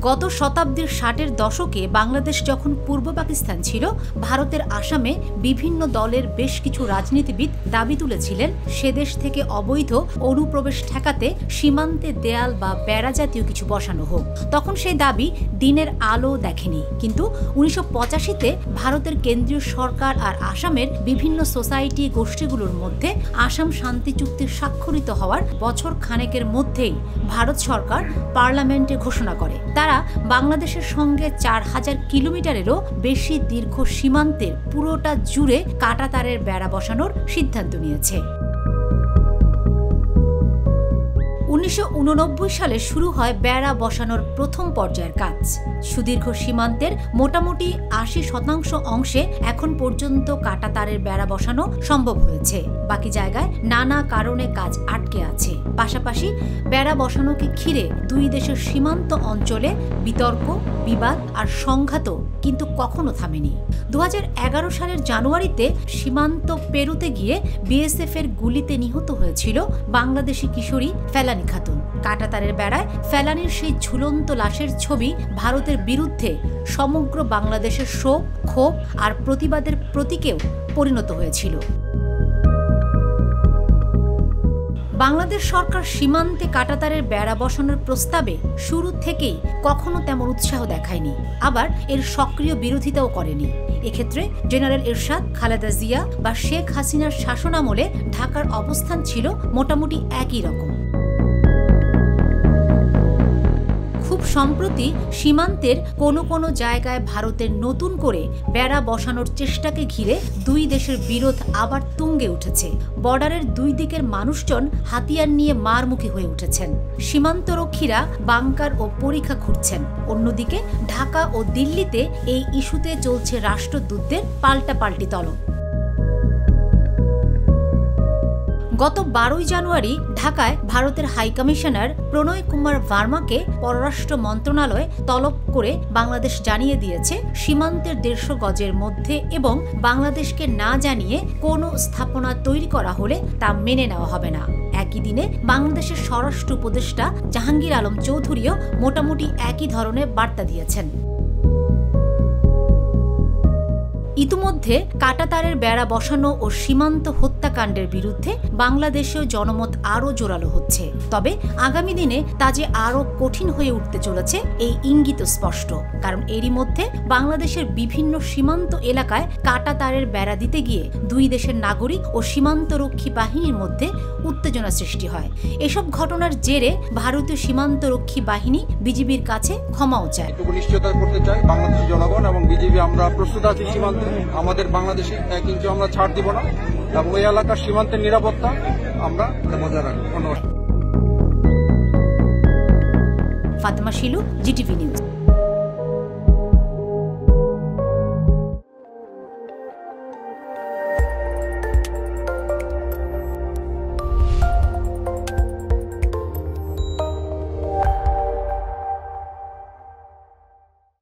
গত শতাব্দীর ৬০-এর দশকে বাংলাদেশ যখন পূর্ব পাকিস্তান ছিল, ভারতের আসামে বিভিন্ন দলের বেশ কিছু রাজনীতিবিদ দাবি তুলেছিলেন সে দেশ থেকে অবৈধ অনুপ্রবেশ ঠেকাতে সীমান্তে দেয়াল বা বেড়া জাতীয় কিছু বসানো হোক। তখন সেই দাবি দিনের আলো দেখেনি, কিন্তু ১৯৮৫-তে ভারতের কেন্দ্রীয় সরকার আর আসামের বিভিন্ন সোসাইটি গোষ্ঠীগুলোর মধ্যে আসাম শান্তি চুক্তি স্বাক্ষরিত হওয়ার বছর খানেকের মধ্যেই ভারত সরকার পার্লামেন্টে ঘোষণা করে তারা বাংলাদেশের সঙ্গে ৪,০০০ কিলোমিটারেরও বেশি দীর্ঘ সীমান্তের পুরোটা জুড়ে কাঁটাতারের বেড়া বসানোর সিদ্ধান্ত নিয়েছে। ১৯৮৯ সালে শুরু হয় বেড়া বসানোর প্রথম পর্যায়ের কাজ। সুদীর্ঘ সীমান্তের মোটামুটি ৮০% অংশে এখন পর্যন্ত কাঁটাতারের বেড়া বসানো সম্ভব হয়েছে। বাকি জায়গায় নানা কারণে কাজ আটকে আছে। পাশাপাশি বেড়া বসানোকে ঘিরে দুই দেশের সীমান্ত অঞ্চলে বিতর্ক, বিবাদ আর সংঘাতও কিন্তু কখনো থামেনি। ২০১১ সালের জানুয়ারিতে সীমান্ত পেরুতে গিয়ে বিএসএফ এর গুলিতে নিহত হয়েছিল বাংলাদেশি কিশোরী ফেলানী খাতুন। কাঁটাতারের বেড়ায় ফেলানীর সেই ঝুলন্ত লাশের ছবি ভারতের বিরুদ্ধে সমগ্র বাংলাদেশের শোক, ক্ষোভ আর প্রতিবাদের প্রতীকেও পরিণত হয়েছিল। বাংলাদেশ সরকার সীমান্তে কাঁটাতারের বেড়া বসানোর প্রস্তাবে শুরু থেকেই কখনো তেমন উৎসাহ দেখায়নি, আবার এর সক্রিয় বিরোধিতাও করেনি। এক্ষেত্রে জেনারেল এরশাদ, খালেদা জিয়া বা শেখ হাসিনার শাসনামলে ঢাকার অবস্থান ছিল মোটামুটি একই রকম। খুব সম্প্রতি সীমান্তের কোনো জায়গায় ভারতের নতুন করে বেড়া বসানোর চেষ্টাকে ঘিরে দুই দেশের বিরোধ আবার তুঙ্গে উঠেছে। বর্ডারের দুই দিকের মানুষজন হাতিয়ার নিয়ে মারমুখী হয়ে উঠেছেন। সীমান্তরক্ষীরা বাংকার ও পরীক্ষা খুঁড়ছেন। অন্যদিকে ঢাকা ও দিল্লিতে এই ইস্যুতে চলছে রাষ্ট্রদূতদের পাল্টাপাল্টি তলব। গত ১২ জানুয়ারি ঢাকায় ভারতের হাইকমিশনার প্রণয় কুমার ভার্মাকে পররাষ্ট্র মন্ত্রণালয় তলব করে বাংলাদেশ জানিয়ে দিয়েছে সীমান্তের ১৫০ গজের মধ্যে এবং বাংলাদেশকে না জানিয়ে কোনো স্থাপনা তৈরি করা হলে তা মেনে নেওয়া হবে না। একই দিনে বাংলাদেশের স্বরাষ্ট্র উপদেষ্টা জাহাঙ্গীর আলম চৌধুরীও মোটামুটি একই ধরনের বার্তা দিয়েছেন। ইতিমধ্যে কাঁটাতারের বেড়া বসানো ও সীমান্ত হত্যাকাণ্ডের বিরুদ্ধে বাংলাদেশেও জনমত আরও জোরালো হচ্ছে। তবে আগামী দিনে তা যে আরও কঠিন হয়ে উঠতে চলেছে এই ইঙ্গিত স্পষ্ট, কারণ এরই মধ্যে বাংলাদেশের বিভিন্ন সীমান্ত এলাকায় কাঁটাতারের বেড়া দিতে গিয়ে দুই দেশের নাগরিক ও সীমান্তরক্ষী বাহিনীর মধ্যে উত্তেজনা সৃষ্টি হয়। এসব ঘটনার জেরে ভারতীয় সীমান্তরক্ষী বাহিনী বিজিবির কাছে ক্ষমাও চায়। নিশ্চয়তা করতে চাই বাংলাদেশের জনগণ এবং বিজিবি, আমরা প্রস্তুত আছি সীমান্তে আমাদের বাংলাদেশে ১ ইঞ্চি আমরা ছাড় দিব না এবং ওই এলাকার সীমান্তের নিরাপত্তা আমরা বজায় রাখব। Fatema Shilu, GTV news.